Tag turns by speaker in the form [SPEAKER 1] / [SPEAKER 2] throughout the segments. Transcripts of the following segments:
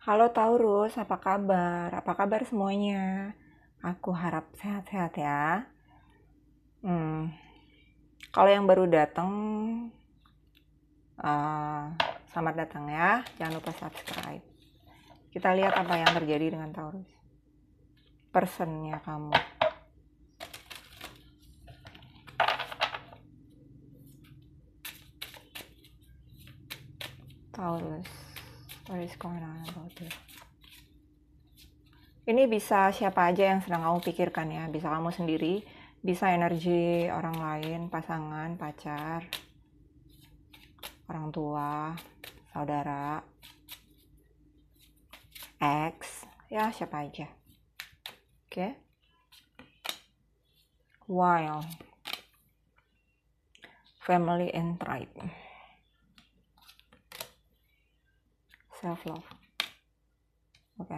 [SPEAKER 1] Halo Taurus, apa kabar? Apa kabar semuanya? Aku harap sehat-sehat ya. Hmm, Kalau yang baru datang, eh, selamat datang ya. Jangan lupa subscribe. Kita lihat apa yang terjadi dengan Taurus. Personnya kamu. Taurus, what is going on about you? Ini bisa siapa aja yang sedang kamu pikirkan ya. Bisa kamu sendiri, bisa energi orang lain, pasangan, pacar, orang tua, saudara, ex, ya siapa aja. Oke. While family and tribe. Self love. Oke.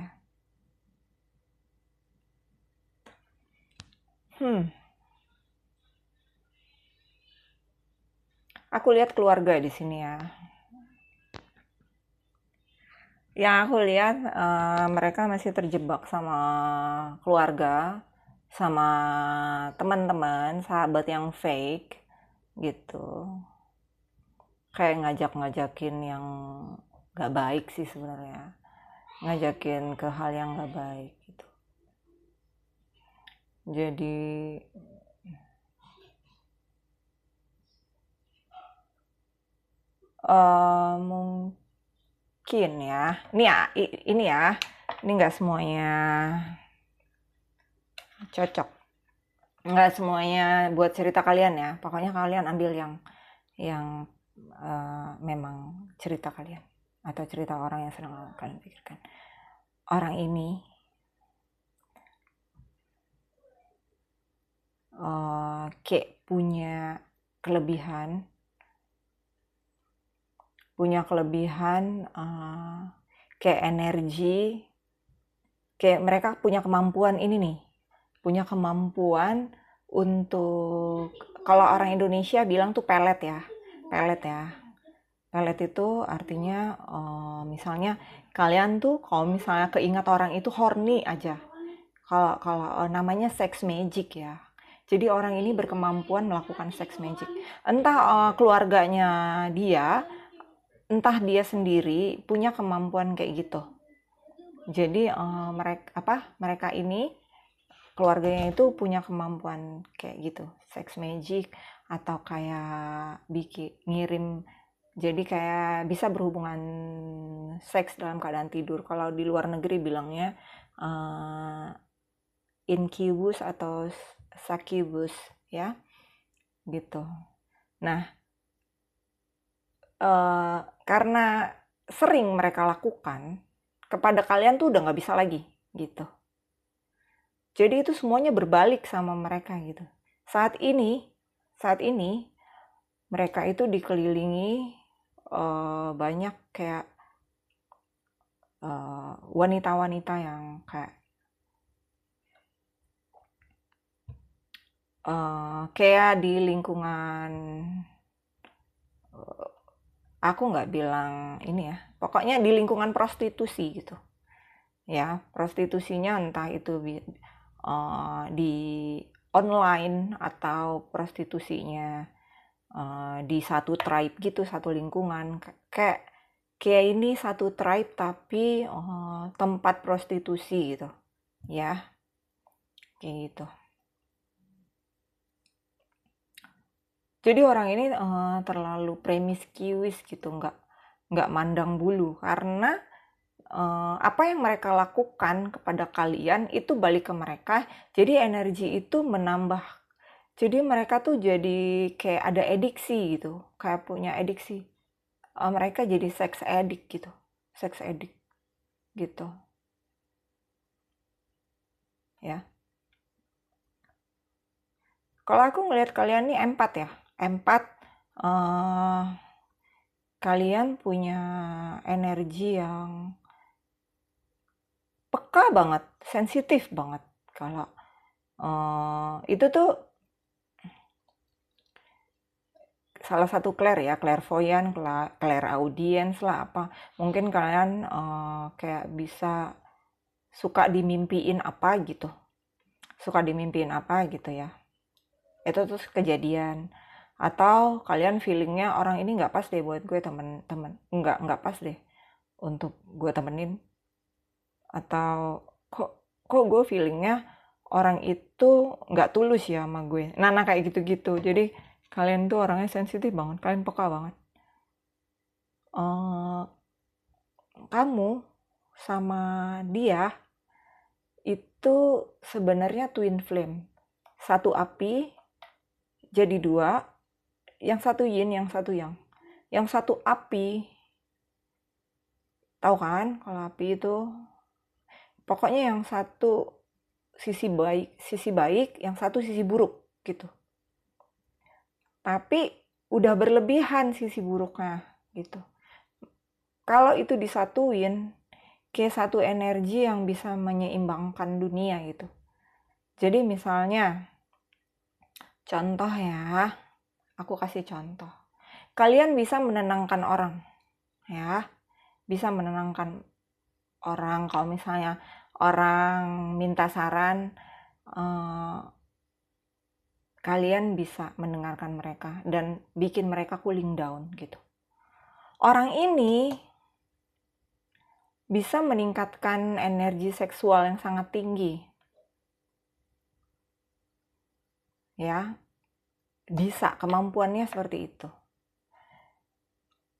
[SPEAKER 1] Aku lihat keluarga di sini ya. Yang aku lihat mereka masih terjebak sama keluarga, sama teman-teman, sahabat yang fake gitu. Kayak ngajak-ngajakin yang gak baik sih sebenarnya. Ngajakin ke hal yang gak baik gitu. Jadi mungkin ya, ini ya, ini nggak semuanya cocok, nggak semuanya buat cerita kalian ya. Pokoknya kalian ambil yang memang cerita kalian atau cerita orang yang sedang kalian pikirkan. Orang ini kayak punya kelebihan kayak energi, kayak mereka punya kemampuan ini nih, punya kemampuan untuk, kalau orang Indonesia bilang tuh pelet ya, pelet ya. Pelet itu artinya misalnya kalian tuh kalau misalnya keingat orang itu horny aja. Kalau namanya sex magic ya. Jadi orang ini berkemampuan melakukan sex magic. Entah keluarganya dia, entah dia sendiri punya kemampuan kayak gitu. Jadi mereka ini keluarganya itu punya kemampuan kayak gitu, sex magic, atau kayak bikin ngirim, jadi kayak bisa berhubungan seks dalam keadaan tidur. Kalau di luar negeri bilangnya incubus atau succubus ya, gitu. Nah, karena sering mereka lakukan kepada kalian tuh udah nggak bisa lagi gitu. Jadi itu semuanya berbalik sama mereka gitu. Saat ini mereka itu dikelilingi banyak kayak wanita-wanita yang kayak di lingkungan, aku nggak bilang ini ya, pokoknya di lingkungan prostitusi gitu ya. Prostitusinya entah itu di online atau prostitusinya di satu tribe gitu, satu lingkungan. Kayak ini satu tribe tapi tempat prostitusi gitu ya, kayak gitu. Jadi orang ini terlalu promiscuous gitu, nggak mandang bulu, karena apa yang mereka lakukan kepada kalian itu balik ke mereka. Jadi energi itu menambah. Jadi mereka tuh jadi kayak ada adiksi gitu, kayak punya adiksi. Mereka jadi sex addict gitu, sex addict gitu ya. Kalau aku ngelihat kalian nih empat ya, empat. eh Kalian punya energi yang peka banget, sensitif banget. Kalau itu tuh salah satu clairvoyant, clairaudience lah apa. Mungkin kalian kayak bisa suka dimimpiin apa gitu. Suka dimimpiin apa gitu ya. Itu terus kejadian. Atau kalian feelingnya orang ini nggak pas deh buat gue temen-temen. Nggak pas deh untuk gue temenin. Atau kok gue feelingnya orang itu nggak tulus ya sama gue. Nah kayak gitu-gitu. Jadi kalian tuh orangnya sensitif banget, kalian peka banget. Kamu sama dia itu sebenarnya twin flame. Satu api jadi dua, yang satu yin, yang satu yang. Yang satu api, tahu kan kalau api itu pokoknya yang satu sisi baik, yang satu sisi buruk gitu. Tapi udah berlebihan sisi buruknya gitu. Kalau itu disatuin, kayak satu energi yang bisa menyeimbangkan dunia gitu. Jadi misalnya, contoh ya, aku kasih contoh. Kalian bisa menenangkan orang, ya, bisa menenangkan orang. Kalau misalnya orang minta saran, kalian bisa mendengarkan mereka dan bikin mereka cooling down gitu. Orang ini bisa meningkatkan energi seksual yang sangat tinggi. Ya, bisa, kemampuannya seperti itu.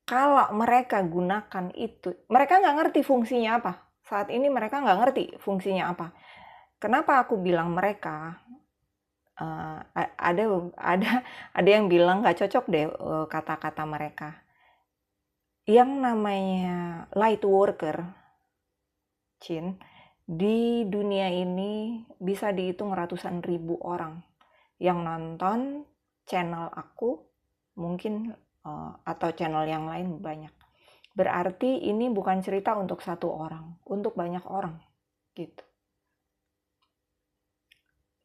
[SPEAKER 1] Kalau mereka gunakan itu, mereka nggak ngerti fungsinya apa. Saat ini mereka nggak ngerti fungsinya apa. Kenapa aku bilang mereka? Ada yang bilang nggak cocok deh kata-kata mereka. Yang namanya light worker, Cin, di dunia ini bisa dihitung ratusan ribu orang yang nonton channel aku, mungkin atau channel yang lain banyak. Berarti ini bukan cerita untuk satu orang, untuk banyak orang gitu.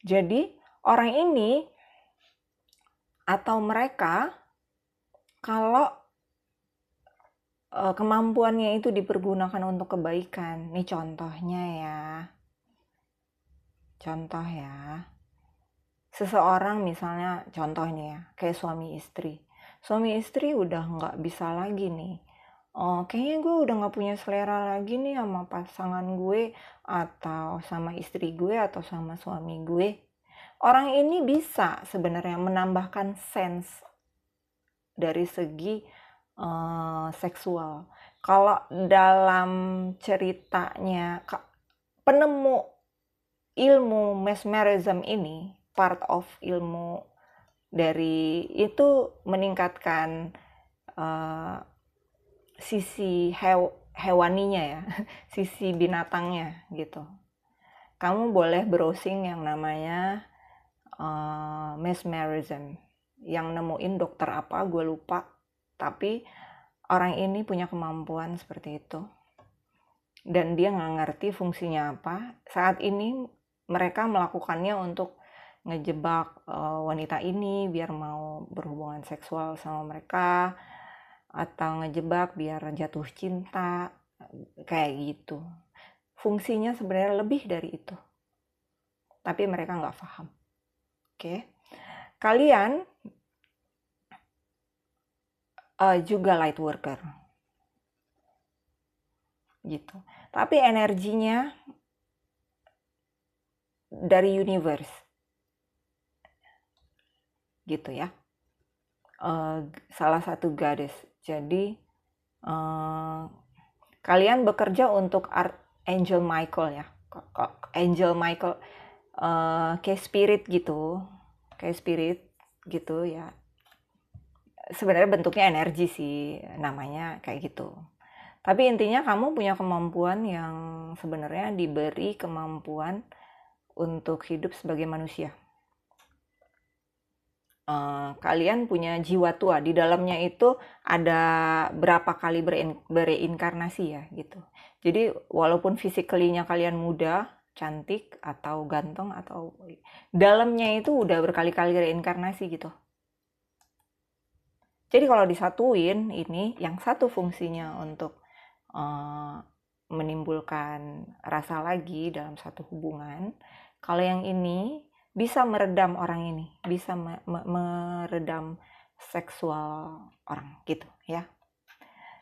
[SPEAKER 1] Jadi orang ini atau mereka kalau kemampuannya itu dipergunakan untuk kebaikan. Nih contohnya ya. Contoh ya. Seseorang misalnya, contoh ini ya, kayak suami istri. Suami istri udah nggak bisa lagi nih. Kayaknya gue udah nggak punya selera lagi nih sama pasangan gue, atau sama istri gue, atau sama suami gue. Orang ini bisa sebenarnya menambahkan sense dari segi seksual. Kalau dalam ceritanya penemu ilmu mesmerism ini, part of ilmu dari itu meningkatkan sisi hewaninya ya, sisi binatangnya gitu. Kamu boleh browsing yang namanya mesmerism. Yang nemuin dokter apa gue lupa, tapi orang ini punya kemampuan seperti itu. Dan dia nggak ngerti fungsinya apa. Saat ini mereka melakukannya untuk ngejebak wanita ini biar mau berhubungan seksual sama mereka, atau ngejebak biar jatuh cinta, kayak gitu. Fungsinya sebenarnya lebih dari itu, tapi mereka nggak paham. Oke. Kalian juga light worker gitu, tapi energinya dari universe gitu ya. Salah satu goddess. Jadi kalian bekerja untuk Angel Michael ya. Angel Michael kayak spirit gitu ya. Sebenarnya bentuknya energi sih, namanya kayak gitu. Tapi intinya kamu punya kemampuan yang sebenarnya diberi kemampuan untuk hidup sebagai manusia. Kalian punya jiwa tua, di dalamnya itu ada berapa kali bereinkarnasi ya gitu. Jadi walaupun physically-nya kalian muda, cantik atau ganteng, atau dalamnya itu udah berkali-kali reinkarnasi gitu. Jadi kalau disatuin ini, yang satu fungsinya untuk menimbulkan rasa lagi dalam satu hubungan, kalau yang ini bisa meredam orang ini, bisa meredam seksual orang gitu ya.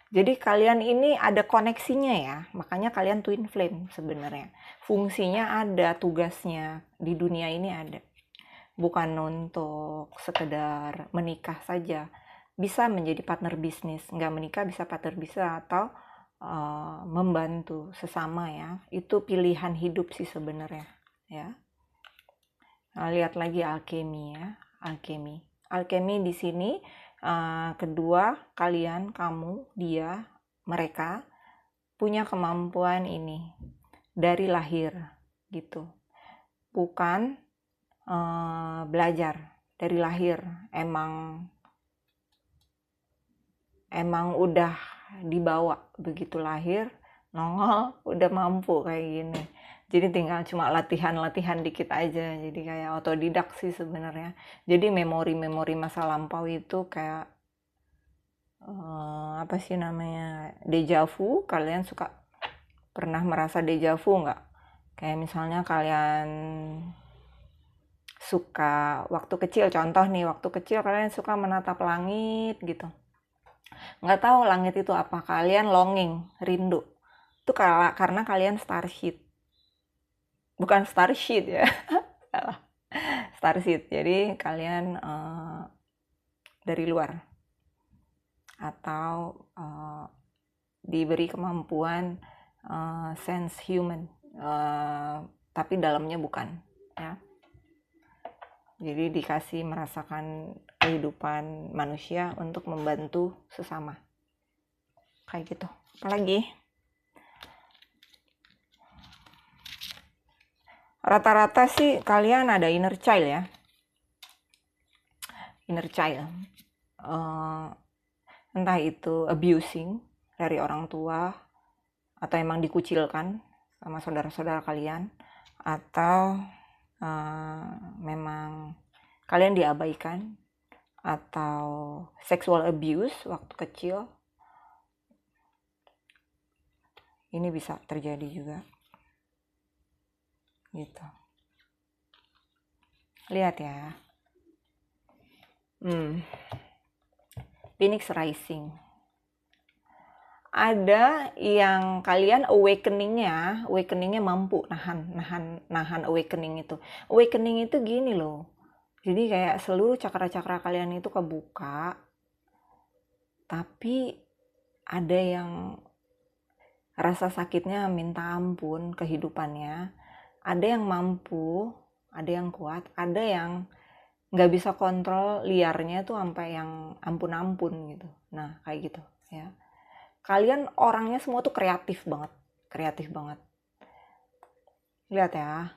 [SPEAKER 1] Jadi kalian ini ada koneksinya ya, makanya kalian twin flame sebenarnya. Fungsinya ada, tugasnya di dunia ini ada. Bukan untuk sekedar menikah saja. Bisa menjadi partner bisnis, nggak menikah bisa partner bisnis atau membantu sesama ya. Itu pilihan hidup sih sebenarnya ya. Nah, lihat lagi alkemi ya, alkemi. Alkemi di sini kedua kalian, kamu, dia, mereka punya kemampuan ini dari lahir gitu. Bukan belajar dari lahir, emang udah dibawa begitu lahir, nongol udah mampu kayak gini. Jadi tinggal cuma latihan-latihan dikit aja. Jadi kayak otodidak sih sebenarnya. Jadi memori-memori masa lampau itu kayak apa sih namanya, deja vu. Kalian suka pernah merasa deja vu nggak? Kayak misalnya kalian suka waktu kecil, contoh nih, waktu kecil kalian suka menatap langit gitu. Nggak tahu langit itu apa, kalian longing, rindu. Itu karena kalian starship. Bukan starship ya, salah. Starship, jadi kalian dari luar. Atau diberi kemampuan sense human, tapi dalamnya bukan ya. Jadi dikasih merasakan kehidupan manusia untuk membantu sesama. Kayak gitu. Apalagi? Rata-rata sih kalian ada inner child ya. Inner child. Entah itu abusing dari orang tua, atau emang dikucilkan sama saudara-saudara kalian, atau memang kalian diabaikan, atau sexual abuse waktu kecil. Ini bisa terjadi juga gitu. Lihat ya. Phoenix Rising. Ada yang kalian awakeningnya mampu nahan awakening itu. Awakening itu gini loh. Jadi kayak seluruh cakra-cakra kalian itu kebuka, tapi ada yang rasa sakitnya minta ampun kehidupannya. Ada yang mampu, ada yang kuat, ada yang nggak bisa kontrol liarnya tuh sampai yang ampun-ampun gitu. Nah kayak gitu ya. Kalian orangnya semua tuh kreatif banget. Lihat ya,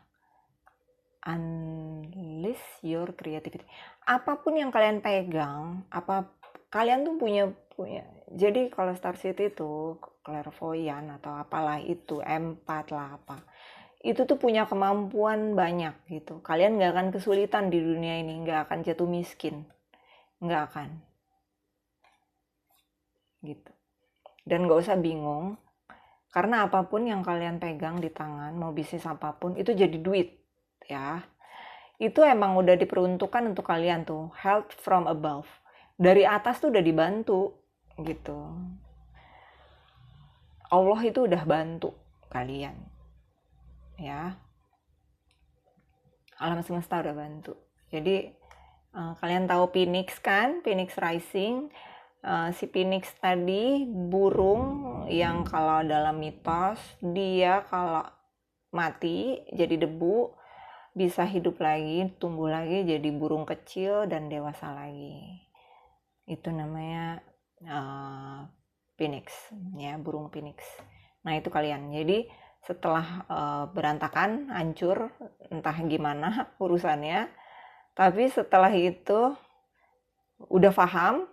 [SPEAKER 1] unleash your creativity. Apapun yang kalian pegang, kalian tuh punya. Jadi kalau Star City itu clairvoyant atau apalah itu, empat lah apa, itu tuh punya kemampuan banyak gitu. Kalian nggak akan kesulitan di dunia ini, nggak akan jatuh miskin, nggak akan gitu. Dan nggak usah bingung, karena apapun yang kalian pegang di tangan, mau bisnis apapun, itu jadi duit ya. Itu emang udah diperuntukkan untuk kalian tuh, help from above. Dari atas tuh udah dibantu gitu. Allah itu udah bantu kalian ya. Alam semesta udah bantu. Jadi kalian tahu Phoenix kan, Phoenix Rising. Si Phoenix tadi burung yang kalau dalam mitos dia kalau mati jadi debu bisa hidup lagi, tumbuh lagi jadi burung kecil dan dewasa lagi. Itu namanya Phoenix ya, burung Phoenix. Nah itu kalian. Jadi setelah berantakan, hancur, entah gimana urusannya, tapi setelah itu udah paham,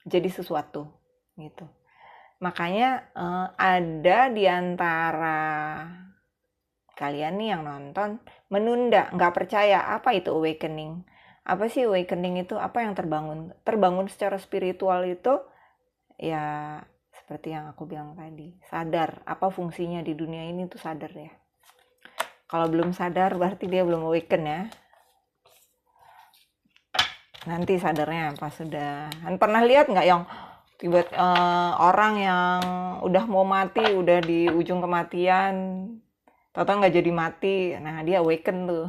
[SPEAKER 1] jadi sesuatu gitu. Makanya ada di antara kalian nih yang nonton menunda, nggak percaya apa itu awakening. Apa sih awakening itu? Apa yang terbangun? Terbangun secara spiritual itu ya seperti yang aku bilang tadi, sadar apa fungsinya di dunia ini tuh sadar ya. Kalau belum sadar berarti dia belum awaken ya. Nanti sadarnya pas sudah. Pernah lihat nggak yang tiba orang yang udah mau mati, udah di ujung kematian, tahu-tahu nggak jadi mati, nah dia awaken tuh.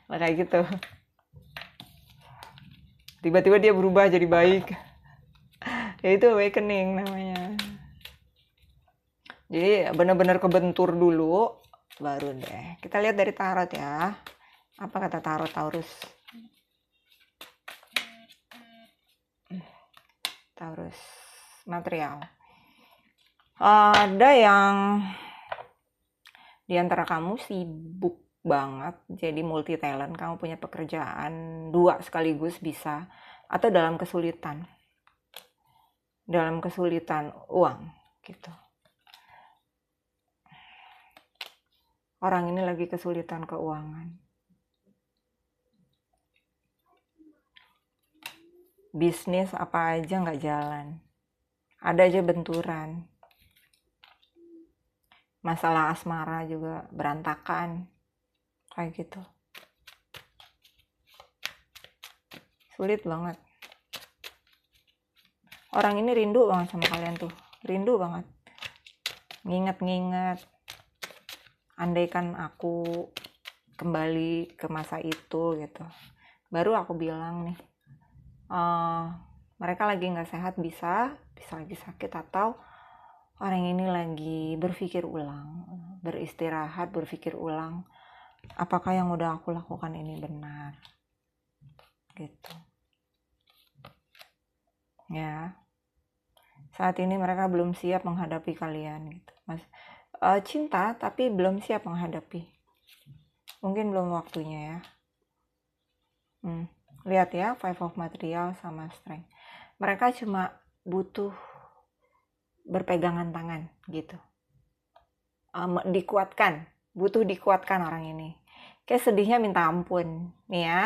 [SPEAKER 1] Nah, kayak gitu. Tiba-tiba dia berubah jadi baik. Ya itu awakening namanya. Jadi benar-benar kebentur dulu, baru deh. Kita lihat dari tarot ya. Apa kata tarot Taurus? Taurus material. Ada yang di antara kamu sibuk banget, jadi multi talent, kamu punya pekerjaan 2 sekaligus bisa, atau dalam kesulitan uang gitu. Orang ini lagi kesulitan keuangan, bisnis apa aja nggak jalan, ada aja benturan, masalah asmara juga berantakan, kayak gitu. Sulit banget. Orang ini rindu banget sama kalian tuh, rindu banget, nginget-nginget, andaikan aku kembali ke masa itu gitu, baru aku bilang nih, mereka lagi nggak sehat, bisa lagi sakit, atau orang ini lagi berpikir ulang, beristirahat, berpikir ulang, apakah yang udah aku lakukan ini benar gitu ya. Saat ini mereka belum siap menghadapi kalian gitu, Mas. Cinta tapi belum siap menghadapi, mungkin belum waktunya ya. Lihat ya, Five of Material sama Strength, mereka cuma butuh berpegangan tangan gitu, dikuatkan, butuh dikuatkan orang ini. Kayak sedihnya minta ampun nih ya,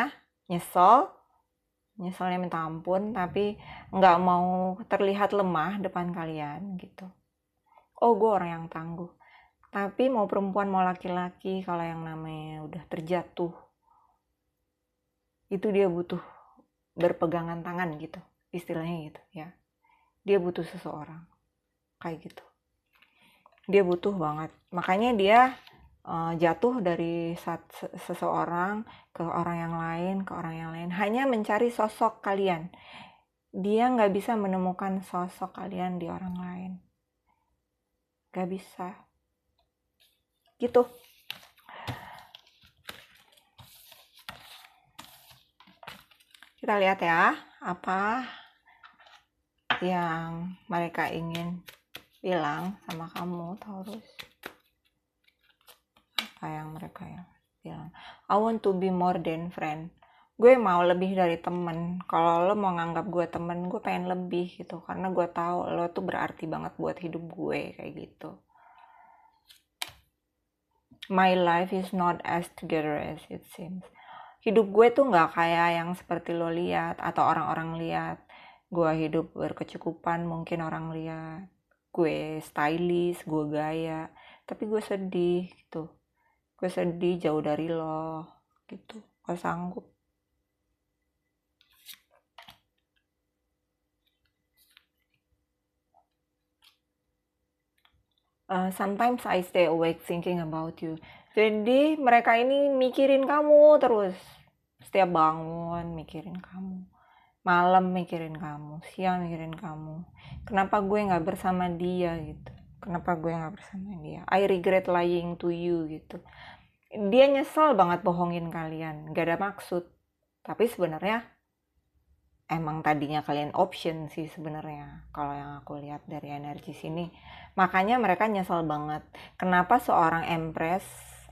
[SPEAKER 1] nyeselnya minta ampun, tapi nggak mau terlihat lemah depan kalian gitu. Oh, gue orang yang tangguh. Tapi mau perempuan mau laki-laki, kalau yang namanya udah terjatuh, itu dia butuh berpegangan tangan gitu, istilahnya gitu ya. Dia butuh seseorang kayak gitu, dia butuh banget. Makanya dia jatuh dari seseorang ke orang yang lain, hanya mencari sosok kalian. Dia nggak bisa menemukan sosok kalian di orang lain, nggak bisa gitu. Kita lihat ya, apa yang mereka ingin bilang sama kamu, Taurus. Apa yang mereka bilang? I want to be more than friend. Gue mau lebih dari temen. Kalau lo mau nganggap gue temen, gue pengen lebih gitu, karena gue tahu lo tuh berarti banget buat hidup gue, kayak gitu. My life is not as together as it seems. Hidup gue tuh nggak kayak yang seperti lo lihat atau orang-orang lihat. Gue hidup berkecukupan, mungkin orang lihat gue stylish, gue gaya, tapi gue sedih gitu. Gue sedih jauh dari lo gitu, gak sanggup. Sometimes I stay awake thinking about you. Jadi mereka ini mikirin kamu terus, setiap bangun mikirin kamu, malam mikirin kamu, siang mikirin kamu. Kenapa gue nggak bersama dia gitu, kenapa gue nggak bersama dia, I regret lying to you gitu. Dia nyesel banget bohongin kalian, gak ada maksud, tapi sebenarnya emang tadinya kalian option sih sebenarnya, kalau yang aku lihat dari energi sini. Makanya mereka nyesel banget kenapa seorang empress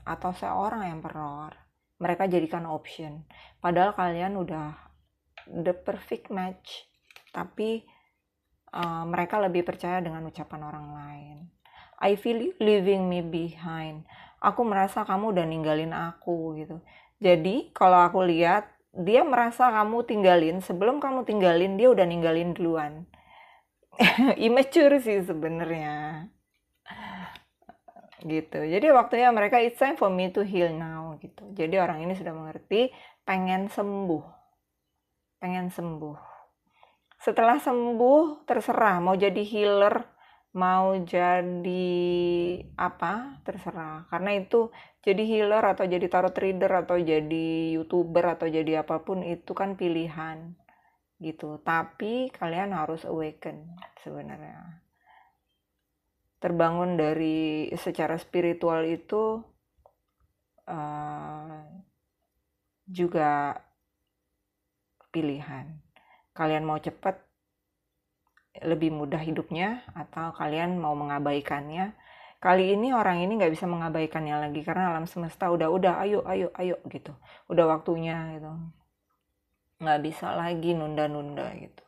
[SPEAKER 1] atau seorang emperor mereka jadikan option, padahal kalian udah the perfect match, tapi mereka lebih percaya dengan ucapan orang lain. I feel you leaving me behind. Aku merasa kamu udah ninggalin aku gitu. Jadi kalau aku lihat dia merasa kamu tinggalin, sebelum kamu tinggalin dia udah ninggalin duluan. Immature sih sebenarnya gitu. Jadi waktunya mereka, it's time for me to heal now gitu. Jadi orang ini sudah mengerti, pengen sembuh. Setelah sembuh terserah mau jadi healer, mau jadi apa, terserah. Karena itu jadi healer atau jadi tarot reader atau jadi YouTuber atau jadi apapun itu kan pilihan gitu. Tapi kalian harus awaken sebenarnya. Terbangun dari secara spiritual itu juga pilihan. Kalian mau cepat lebih mudah hidupnya atau kalian mau mengabaikannya. Kali ini orang ini nggak bisa mengabaikannya lagi karena alam semesta udah ayo gitu. Udah waktunya gitu. Nggak bisa lagi nunda-nunda gitu.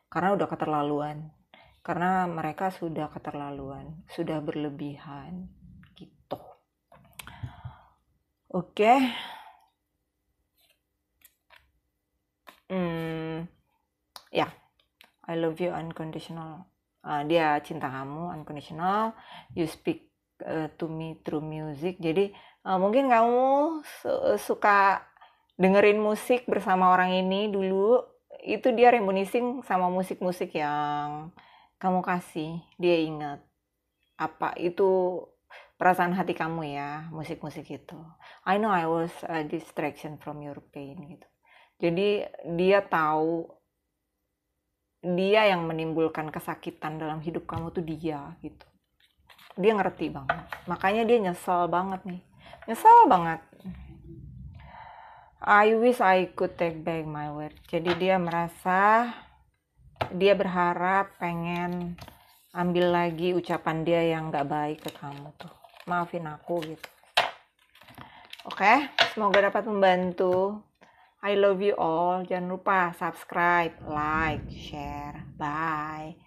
[SPEAKER 1] Karena udah keterlaluan. Karena mereka sudah keterlaluan, sudah berlebihan gitu. Oke. Ya, I love you unconditional. Dia cinta kamu unconditional. You speak to me through music. Jadi mungkin kamu suka dengerin musik bersama orang ini dulu. Itu dia reminiscing sama musik-musik yang kamu kasih. Dia ingat apa itu perasaan hati kamu ya, musik-musik itu. I know I was a distraction from your pain gitu. Jadi dia tahu, dia yang menimbulkan kesakitan dalam hidup kamu tuh dia gitu. Dia ngerti banget. Makanya dia nyesel banget nih. Nyesel banget. I wish I could take back my word. Jadi dia merasa, dia berharap pengen ambil lagi ucapan dia yang gak baik ke kamu tuh. Maafin aku gitu. Oke, semoga dapat membantu. I love you all. Jangan lupa subscribe, like, share. Bye.